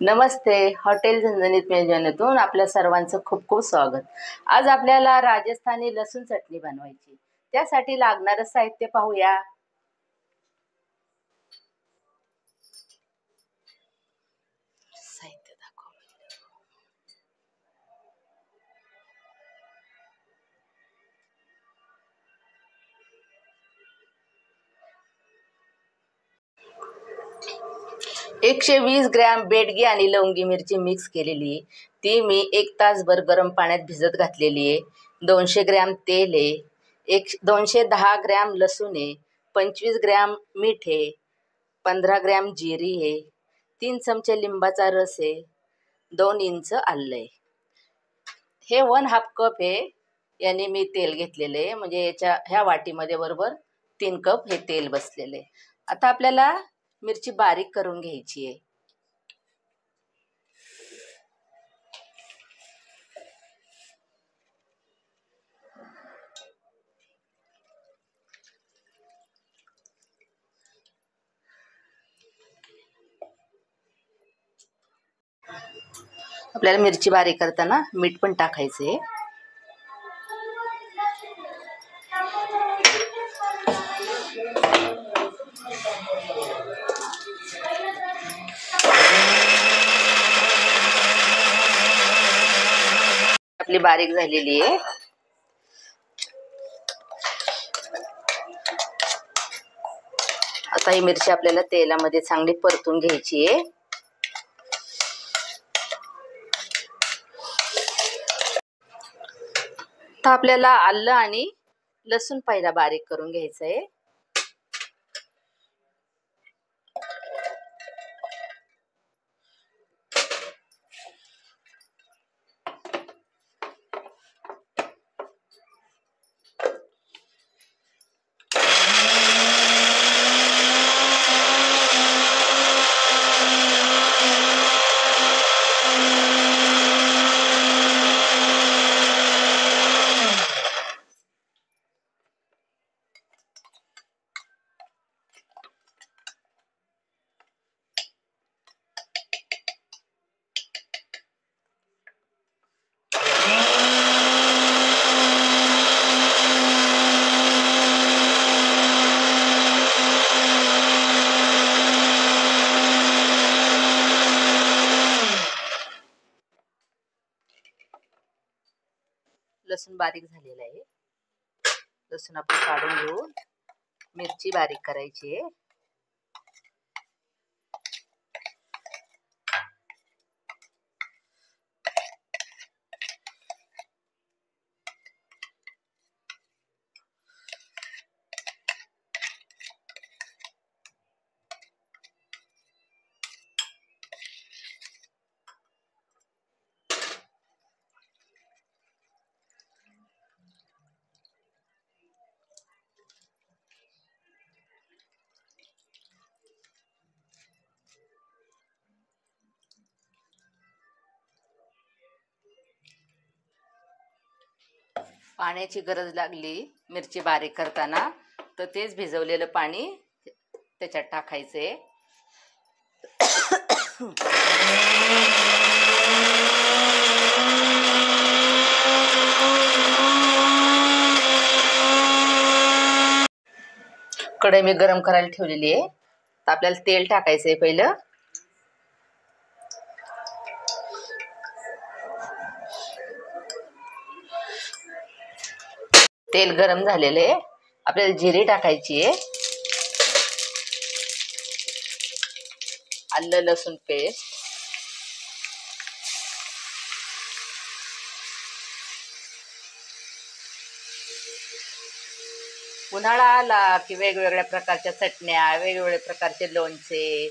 नमस्ते. Hotel झणझणीत मेजवानीतून आपल्या सर्वांचं खूप खूप स्वागत. आज आपल्याला राजस्थानी लसूण चटणी बनवायची. त्यासाठी लागणारं साहित्य पाहूया. साहित्य दाखव. 120 ग्रॅम बेडगी आणि लवंगी मिरची मिक्स केलेली, ती मी 1 तासभर गरम पाण्यात भिजत घातलेली आहे. 200 ग्रॅम तेल आहे, 210 ग्रॅम लसूण आहे, 25 ग्रॅम मीठ आहे, 15 ग्रॅम जिरी आहे, 3 चमचे लिंबाचा रस आहे, 2 इंच आलं आहे. हे 1/2 कप आहे. याने मी तेल घेतलेले आहे, म्हणजे ह्या वाटीमध्ये बरोबर 3 कप हे तेल बसलेले. आता आपल्याला मिरची बारीक करून घ्यायची आहे. आपल्याला मिरची बारीक करताना मीठ पण टाकायचं आहे. आपली बारीक झालेली आहे. आता ही मिरची आपल्याला तेलामध्ये चांगली परतून घ्यायची आहे. आता आपल्याला आलं आणि लसूण पहिला बारीक करून घ्यायचं आहे. लसूण बारीक झालेला आहे. लसूण आपण काढून घेऊन मिरची बारीक करायची आहे. पाण्याची गरज लागली मिरची बारीक करताना तर तेच भिजवलेलं पाणी त्याच्यात टाकायचे. कढई मी गरम करायला ठेवलेली आहे. तर आपल्याला तेल टाकायचंय पहिलं. तेल गरम झालेले आहे. आपल्याला जिरे टाकायची आहे, आलं लसूण पेस्ट, उन्हाळा आला की वेगवेगळ्या प्रकारच्या चटण्या, वेगवेगळ्या प्रकारचे लोणचे,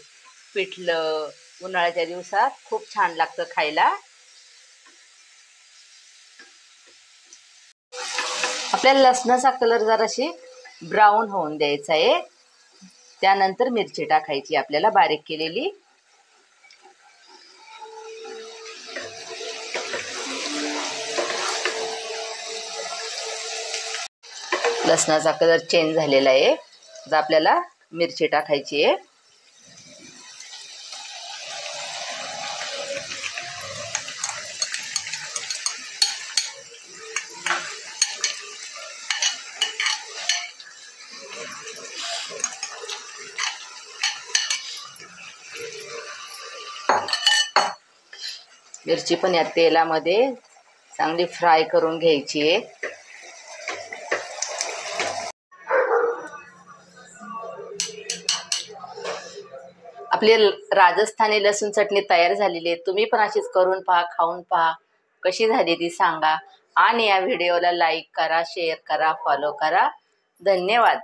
पिठलं उन्हाळ्याच्या दिवसात खूप छान लागतं खायला. आपल्याला लसणाचा कलर जराशी ब्राऊन होऊन द्यायचा आहे. त्यानंतर मिरची टाकायची आपल्याला बारीक केलेली. लसणाचा कलर चेंज झालेला आहे. आता आपल्याला मिरची टाकायची आहे. मिरची पण या तेलामध्ये चांगली फ्राय करून घ्यायची आहे. आपली राजस्थानी लसूण चटणी तयार झालेली आहे. तुम्ही पण अशीच करून पहा, खाऊन पहा, कशी झाली ती सांगा. आणि या व्हिडिओला लाईक करा, शेअर करा, फॉलो करा. धन्यवाद.